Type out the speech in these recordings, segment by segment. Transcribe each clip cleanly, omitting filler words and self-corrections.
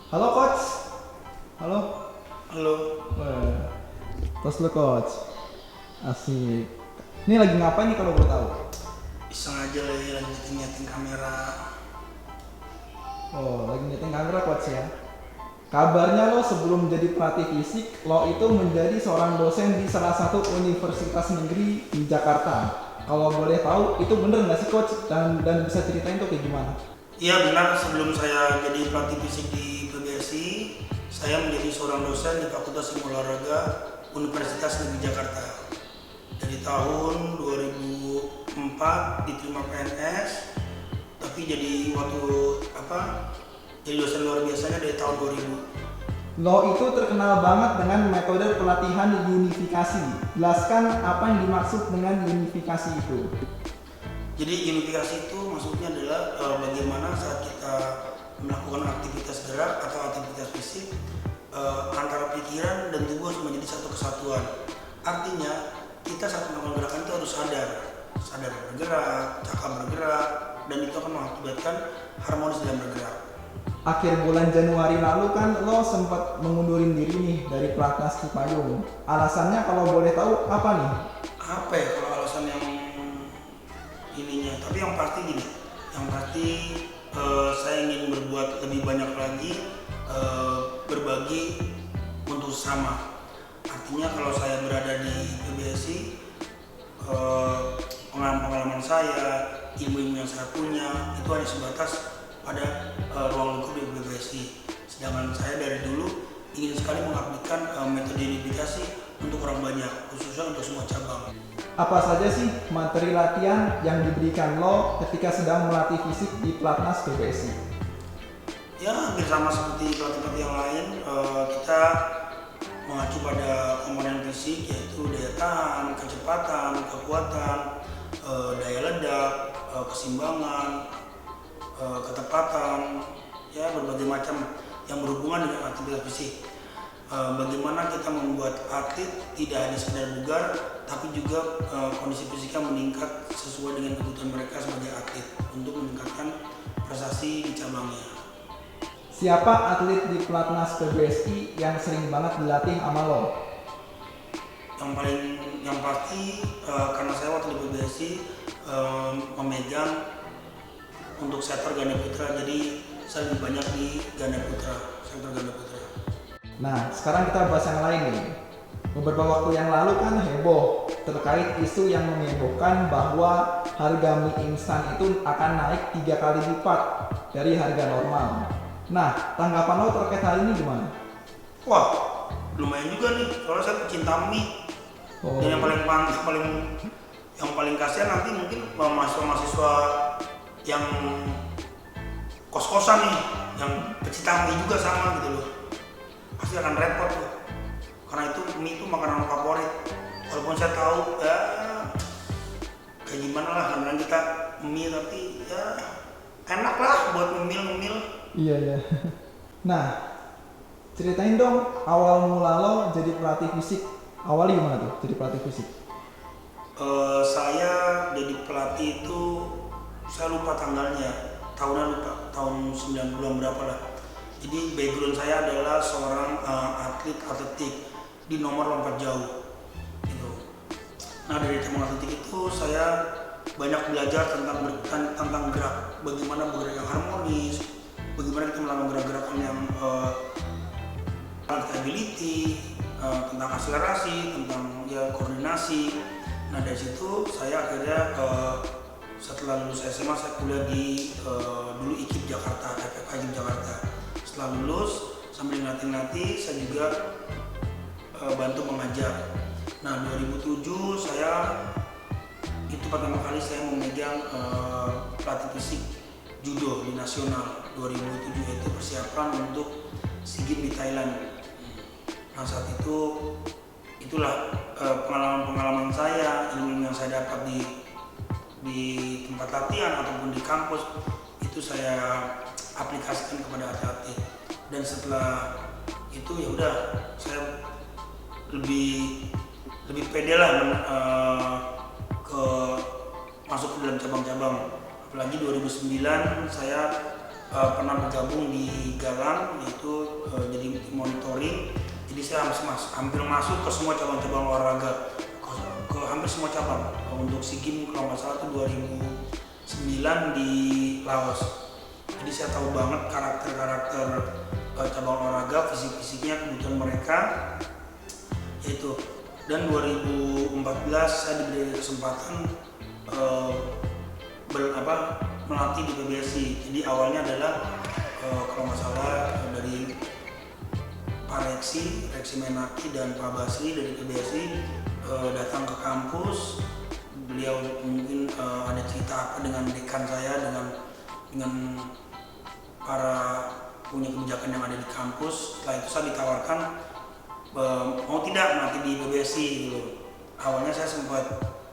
Halo coach. Halo. Halo, Wah, tos lu coach. Asik. Ini lagi ngapain nih kalau boleh tahu? iseng aja lagi nyeting kamera. Oh, lagi nyeting kamera coach ya. Kabarnya lo sebelum jadi pelatih fisik, lo itu menjadi seorang dosen di salah satu universitas negeri di Jakarta. Kalau boleh tahu, itu bener nggak sih coach? Dan bisa ceritain tuh kayak gimana? Iya benar, sebelum saya jadi pelatih fisik di PBSI, saya menjadi seorang dosen di Fakultas Ilmu Olahraga Universitas Negeri Jakarta. Dari tahun 2004 diterima PNS, tapi jadi jadi dosen luar biasanya dari tahun 2000. Lo itu terkenal banget dengan metode pelatihan unifikasi. Jelaskan apa yang dimaksud dengan unifikasi itu. Jadi unifikasi itu maksudnya adalah bagaimana saat kita melakukan aktivitas gerak atau aktivitas fisik, antara pikiran dan tubuh harus menjadi satu kesatuan. Artinya kita saat melakukan gerakan itu harus sadar bergerak, cakap bergerak, dan itu akan mengakibatkan harmonis dalam bergerak. Akhir bulan Januari lalu kan lo sempat mengundurin diri nih dari Platnas Cipayung. Alasannya kalau boleh tahu apa nih? Apa ya kalau alasan yang ininya? Tapi yang pasti gini, yang pasti saya ingin berbuat lebih banyak lagi, berbagi untuk sesama. Artinya kalau saya berada di PBSI, pengalaman-pengalaman saya, ilmu-ilmu yang saya punya itu hanya sebatas pada ruang lingkup di PBSI. Sedangkan saya dari dulu ingin sekali mengaplikasikan metode unifikasi untuk orang banyak, khususnya untuk semua cabang. Apa saja sih materi latihan yang diberikan lo ketika sedang melatih fisik di Platnas PBSI? Ya hampir sama seperti pelatih-pelatih yang lain, kita mengacu pada komponen fisik yaitu daya tahan, kecepatan, kekuatan, daya ledak, keseimbangan, ketepatan, ya berbagai macam yang berhubungan dengan aktivitas fisik. Bagaimana kita membuat atlet tidak hanya sekedar bugar, tapi juga kondisi fisiknya meningkat sesuai dengan kebutuhan mereka sebagai atlet untuk meningkatkan prestasi di cabangnya. Siapa atlet di Platnas PBSI yang sering banget dilatih sama lo? Yang pasti karena saya waktu di PBSI memegang untuk sektor ganda putra, jadi saya lebih banyak di ganda putra, sektor ganda putra. Nah, sekarang kita bahas yang lain nih. Beberapa waktu yang lalu kan heboh terkait isu yang menghebohkan bahwa harga mie instan itu akan naik 3 kali lipat dari harga normal. Nah, tanggapan lo terkait hal ini gimana? Wah, lumayan juga nih, soalnya saya pecinta mie. Oh. Dan yang paling kasihan nanti mungkin mahasiswa-mahasiswa yang kos-kosan nih, yang pecinta mie juga sama gitu loh. Pasti akan repot tuh. Karena itu mie itu makanan favorit. Walaupun saya tahu ya kayak gimana lah, karena kita mie tapi ya enak lah buat ngemil-ngemil. Iya, iya. Nah, ceritain dong awal mula lo jadi pelatih fisik. Awalnya gimana tuh jadi pelatih fisik? Saya jadi pelatih itu saya lupa tanggalnya, tahunnya lupa, tahun 90-an berapa lah. Jadi background saya adalah seorang atlet atletik di nomor lompat jauh gitu. Nah dari cabang atletik itu saya banyak belajar tentang gerak, bagaimana bergerak yang harmonis, bagaimana kita melakukan gerak-gerakan yang ability, tentang akselerasi, tentang ya koordinasi. Nah dari situ saya akhirnya setelah lulus SMA saya kuliah di dulu IKIP Jakarta, FFK IKIP Jakarta. Setelah lulus sambil ngelatih saya juga bantu mengajar. Nah 2007 saya itu pertama kali saya memegang pelatih fisik judo di nasional. 2007 itu persiapan untuk SEA Games di Thailand. Nah saat itu itulah pengalaman-pengalaman saya, ilmu yang saya dapat di tempat latihan ataupun di kampus itu saya aplikasikan kepada atlet. Dan setelah itu ya udah saya lebih pede lah ke masuk ke dalam cabang-cabang. Apalagi 2009 saya pernah bergabung di Galang, yaitu jadi monitoring. Jadi saya hampir masuk ke semua cabang-cabang olahraga, ke hampir semua cabang. Untuk SEA Games kalau nggak salah itu 2009 di Laos. Jadi saya tahu banget karakter-karakter cabang olahraga, fisik-fisiknya, kebutuhan mereka, yaitu. Dan 2014 saya diberi kesempatan melatih di PBSI. Jadi awalnya adalah kalau nggak salah dari Pak Reksi Menaki dan Pak Basri dari PBSI datang ke kampus. Beliau mungkin ada cerita apa dengan dekan saya, dengan para punya kebijakan yang ada di kampus. Setelah itu saya ditawarkan mau tidak melatih di PBSI gitu. Awalnya saya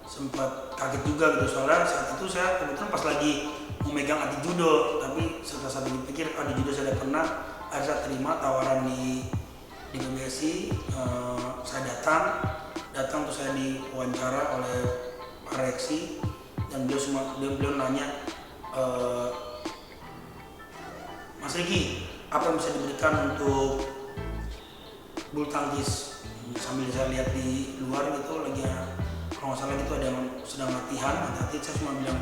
sempat kaget juga gitu, soalnya saat itu saya kebetulan pas lagi memegang ati judo, tapi setelah saya pikir ati judo saya pernah, akhirnya saya terima tawaran di PBSI. Saya datang terus saya diwawancara oleh Pak Reksi, dan beliau nanya, Mas Riki, apa yang bisa diberikan untuk bulu tangkis? Sambil saya lihat di luar gitu lagi, kalau nggak salah gitu ada yang sedang latihan. Nanti saya cuma bilang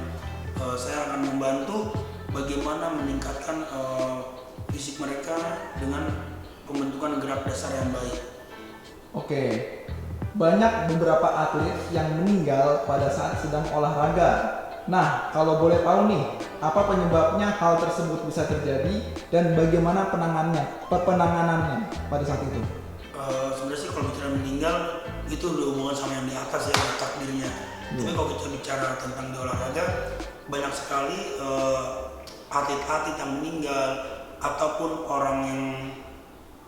saya akan membantu bagaimana meningkatkan fisik mereka dengan pembentukan gerak dasar yang baik. Oke, banyak beberapa atlet yang meninggal pada saat sedang olahraga. Nah, kalau boleh tahu nih, apa penyebabnya hal tersebut bisa terjadi dan bagaimana penanganannya pada saat itu? Sebenarnya sih kalau bicara meninggal itu berhubungan sama yang di atas ya, takdirnya. Tapi kalau kita bicara tentang di olahraga, banyak sekali atlet-atlet yang meninggal, ataupun orang yang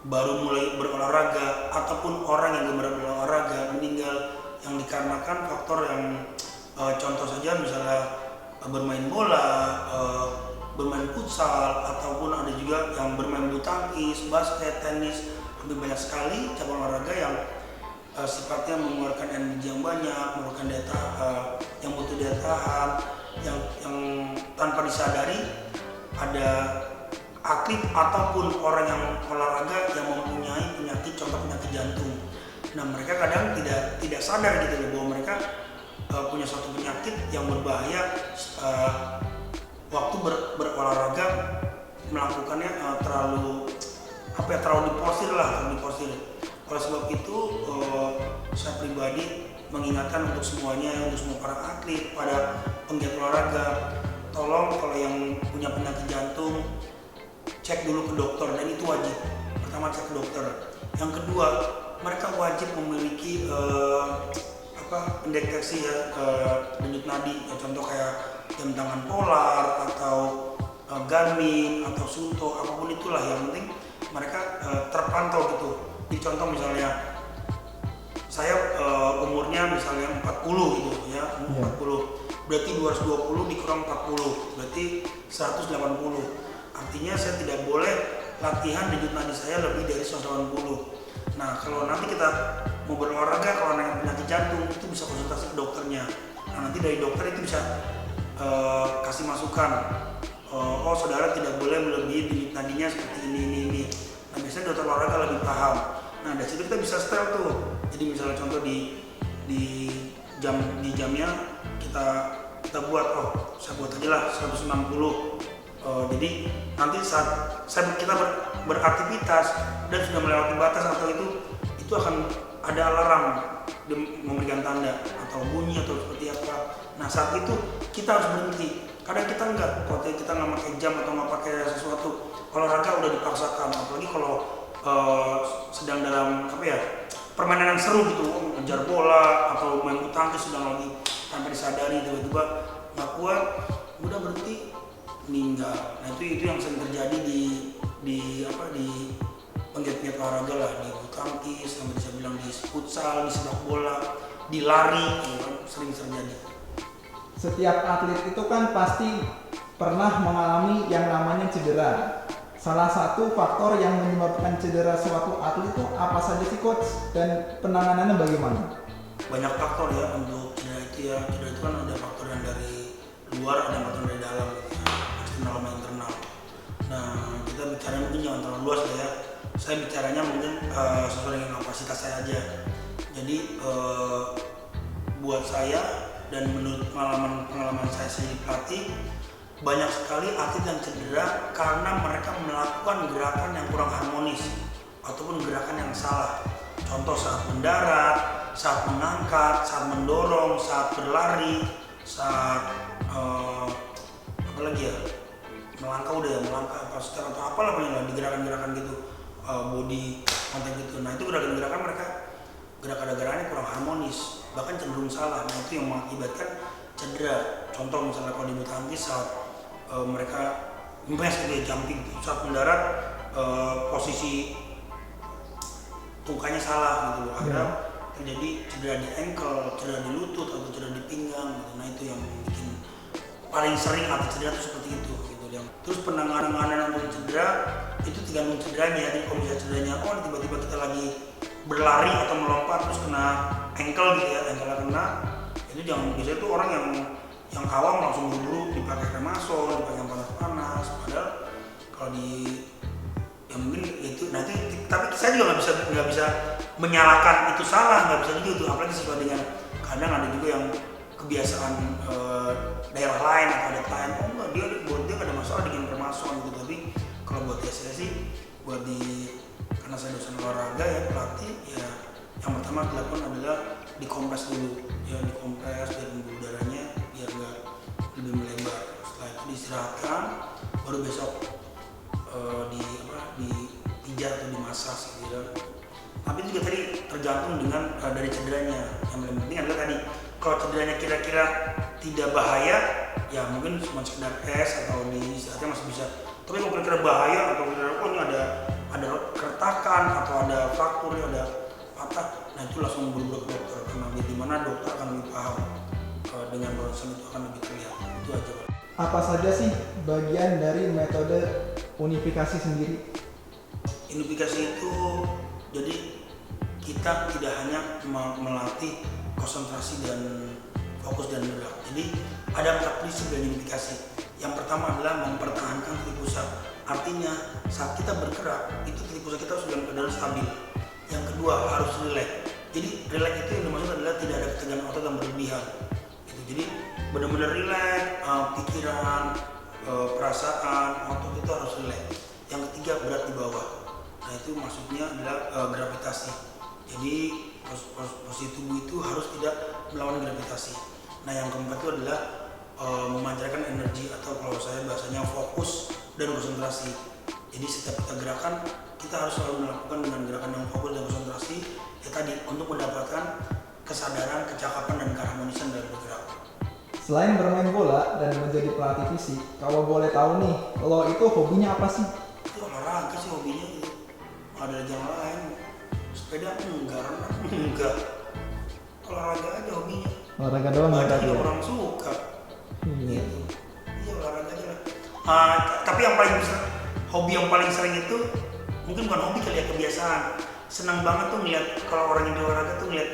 baru mulai berolahraga, ataupun orang yang baru berolahraga meninggal yang dikarenakan faktor yang contoh saja misalnya bermain bola, bermain futsal, ataupun ada juga yang bermain bulu tangkis, basket, tenis. Lebih banyak sekali cabang olahraga yang sifatnya mengeluarkan energi yang banyak, mengeluarkan daya yang butuh daya tahan, yang tanpa disadari ada atlet ataupun orang yang olahraga yang mempunyai penyakit, contoh penyakit jantung. Nah, mereka kadang tidak sadar gitu bahwa mereka punya suatu penyakit yang berbahaya waktu berolahraga, melakukannya terlalu diporsir. Oleh sebab itu saya pribadi mengingatkan untuk semuanya, untuk semua para atlet, pada penggiat olahraga, tolong kalau yang punya penyakit jantung cek dulu ke dokter, dan itu wajib. Pertama, cek ke dokter. Yang kedua, mereka wajib memiliki pendeteksi ya denyut nadi, ya, contoh kayak jam tangan polar atau Garmin atau Sunto, apapun itulah, yang penting mereka terpantau gitu. Jadi contoh misalnya saya umurnya misalnya 40 gitu ya, 40 berarti 220 dikurang 40 berarti 180. Artinya saya tidak boleh latihan denyut nadi saya lebih dari 180. Nah, kalau nanti kita mau berolahraga, kalau anak yang penyakit jantung itu bisa konsultasi ke dokternya. Nah, nanti dari dokter itu bisa kasih masukan. Oh, saudara tidak boleh melebihi denyut nadinya seperti ini. Nah, biasanya dokter olahraga lebih paham. Nah, dari situ kita bisa setel tuh. Jadi misalnya contoh di jamnya kita buat, saya buat aja lah 160. Jadi nanti saat kita beraktivitas dan sudah melewati batas atau itu akan ada alarm memberikan tanda atau bunyi atau seperti apa. Nah, saat itu kita harus berhenti. Kadang kita kalau kita nggak pakai jam atau nggak pakai sesuatu, olahraga udah dipaksakan. Apalagi kalau sedang dalam permainan yang seru gitu, ngejar bola atau main bulu tangkis, sedang lagi tanpa disadari tiba-tiba nggak kuat, udah berhenti, meninggal. Nah, itu yang sering terjadi di penggiat-penggiat olahraga lah, di bulu tangkis, sampai bisa bilang di futsal, di sepak bola, di lari, sering terjadi. Setiap atlet itu kan pasti pernah mengalami yang namanya cedera. Salah satu faktor yang menyebabkan cedera suatu atlet itu apa saja sih, coach? Dan penanganannya bagaimana? Banyak faktor ya untuk cedera itu ya. Cedera itu kan ada faktor yang dari luar, ada faktor dari dalam, eksternal sama internal. bicara mungkin jangan terlalu luas lah ya. Saya bicaranya mungkin sesuai dengan kapasitas saya aja. Jadi buat saya dan menurut pengalaman saya jadi pelatih, banyak sekali atlet yang cedera karena mereka melakukan gerakan yang kurang harmonis ataupun gerakan yang salah. Contoh saat mendarat, saat mengangkat, saat mendorong, saat berlari, saat apa lagi ya, melangkah atau apalah namanya di gerakan-gerakan gitu, body contact gitu. Nah itu gerakan-gerakan mereka gerakan-gerakannya kurang harmonis, bahkan cenderung salah. Nah itu yang mengakibatkan cedera. Contoh misalnya kalau di bulu tangkis saat mereka impes gitu ya, jumping, saat mendarat posisi tungkanya salah gitu loh, akhirnya terjadi cedera di ankle, cedera di lutut atau cedera di pinggang gitu. Nah itu yang bikin paling sering atlet cedera itu seperti itu gitu. Terus penanganan untuk cedera itu tergantung cederanya. Jadi kalau misalnya cederanya tiba-tiba kita lagi berlari atau melompat terus kena ankle gitu ya, ankle kena, itu jangan, biasanya tuh orang yang awam langsung buru-buru dipakai kremasol, dipakai yang panas-panas, padahal kalau di ya mungkin itu nanti, tapi saya juga nggak bisa menyalahkan itu salah, nggak bisa juga itu, apalagi sesuai dengan kadang ada juga yang kebiasaan daerah lain atau adat lain, enggak, dia nggak ada masalah dengan kremasol gitu. Tapi kalau buat saya sih, karena saya dosen olahraga ya, pelatih ya, yang pertama dilakukan adalah dikompres dulu ya, dikompres biar pembuluh darahnya biar nggak lebih melebar. Setelah itu diistirahatkan, baru besok dipijat atau dimasas gitu ya. Tapi juga tadi tergantung dengan dari cederanya. Yang paling penting adalah tadi, kalau cederanya kira-kira tidak bahaya ya mungkin cuma sekedar atau diistirahatnya masih bisa. Tapi kalau kira-kira bahaya atau kira-kira ini ada keretakan atau ada fraktur, ada patah, nah itu langsung buru-buru ke dokter, karena di mana dokter akan lebih paham dengan ronsen itu akan lebih terlihat. Itu aja Pak. Apa saja sih bagian dari metode unifikasi sendiri? Unifikasi itu jadi kita tidak hanya melatih konsentrasi dan fokus dan gerak. Jadi ada 4 prinsip dari unifikasi. Yang pertama adalah mempertahankan titik pusat. Artinya saat kita bergerak itu titik pusat kita harus dalam keadaan stabil. Yang kedua harus rileks. Jadi rileks itu yang dimaksud adalah tidak ada ketegangan otot yang berlebihan. Gitu. Jadi benar-benar rileks, pikiran, perasaan, otot itu harus rileks. Yang ketiga berat di bawah. Nah itu maksudnya adalah gravitasi. Jadi posisi tubuh itu harus tidak melawan gravitasi. Nah yang keempat itu adalah memancarkan energi atau kalau saya bahasanya fokus dan konsentrasi. Jadi setiap kita gerakan kita harus selalu melakukan dengan gerakan yang fokus dan konsentrasi ya tadi, untuk mendapatkan kesadaran, kecakapan dan keharmonisan dalam bergerak. Selain bermain bola dan menjadi pelatih fisik, kalau boleh tahu nih, lo itu hobinya apa sih? Itu olahraga sih hobinya gitu. Ada yang lain, sepeda enggak, renang enggak, olahraga aja hobinya. Olahraga doang Banyak ya? orang suka. Iya. Gitu. Iya olahraga aja lah. Tapi yang paling hobi yang paling sering itu mungkin bukan hobi kali ya, kebiasaan. Senang banget tuh ngeliat kalau orang yang di olahraga tuh ngeliat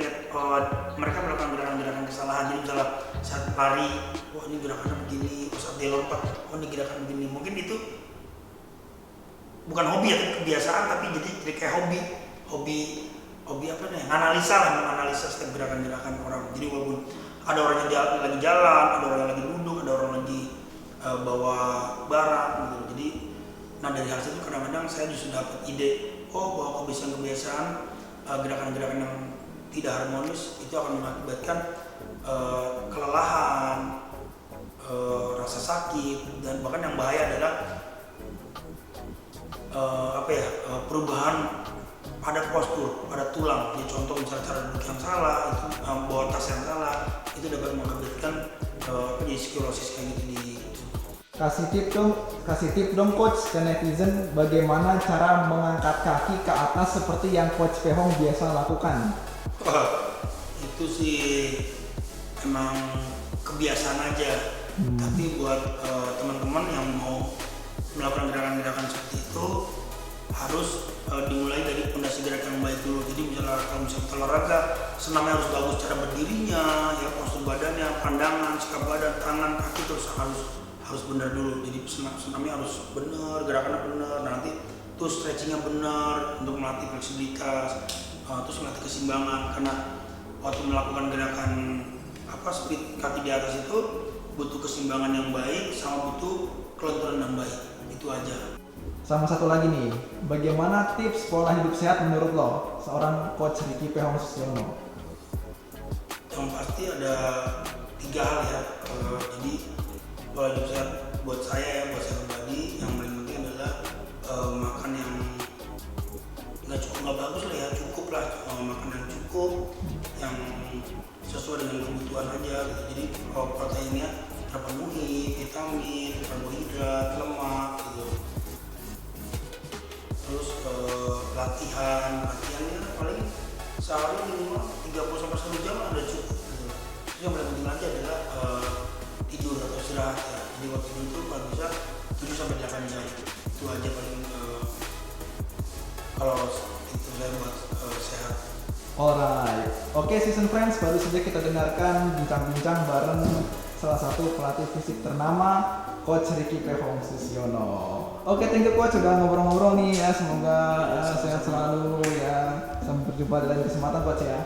mereka melakukan gerakan-gerakan kesalahan. Jadi misalnya saat lari, wah ini gerakannya begini, saat dia lompat, wah ini gerakan begini. Mungkin itu bukan hobi ya, kebiasaan, tapi jadi kayak hobi apa nih? Menganalisa setiap gerakan-gerakan orang. Jadi walaupun ada orang yang lagi jalan, ada orang yang lagi duduk, ada orang lagi bawa barang gitu. Jadi nah dari hasil itu kadang-kadang saya justru dapat ide, bahwa kebiasaan-kebiasaan gerakan-gerakan yang tidak harmonis itu akan mengakibatkan kelelahan, rasa sakit, dan bahkan yang bahaya adalah perubahan pada postur, pada tulang. Jadi contoh misalnya cara duduk yang salah, itu bawa tas yang salah, itu dapat mengakibatkan sklerosis kayak gitu di. Kasih tip dong coach ke netizen bagaimana cara mengangkat kaki ke atas seperti yang coach Pehong biasa lakukan. Itu sih emang kebiasaan aja. Tapi buat teman-teman yang mau melakukan gerakan-gerakan seperti itu harus dimulai dari fondasi gerak yang baik dulu. Jadi misalnya kalau kita olahraga, senamnya harus bagus cara berdirinya, ya postur badannya, pandangan, sikap badan, tangan, kaki terus harus benar dulu. Jadi senamnya harus benar, gerakannya benar. Nah, nanti terus stretchingnya benar untuk melatih fleksibilitas, terus melatih keseimbangan. Karena waktu melakukan gerakan speed kaki di atas itu butuh keseimbangan yang baik sama butuh kelenturan yang baik. Itu aja. Sama satu lagi nih, bagaimana tips pola hidup sehat menurut lo, seorang coach Ricky P. Hongsusyono? Yang pasti ada 3 hal ya. Jadi pola hidup sehat buat saya pribadi yang paling penting adalah makan yang nggak bagus lah ya, cukup lah, makan yang cukup, yang sesuai dengan kebutuhan aja gitu. Jadi proteinnya terpenuhi, vitamin, karbohidrat, lemak gitu. Terus latihannya paling sehari minimal 30-1 jam ada cukup gitu. Terus yang paling penting lagi adalah tidur atau istirahat ya. Jadi waktu tidur itu kalau bisa 7-8 jam. Itu aja paling kalau itu saya buat sehat. Alright, oke season friends, baru saja kita dengarkan bincang-bincang bareng salah satu pelatih fisik ternama, Coach Ricky P. Hongsusyono. Oke, thank you Coach sudah ngobrol-ngobrol nih ya, semoga sehat selalu ya. Sampai berjumpa di lain kesempatan Coach ya.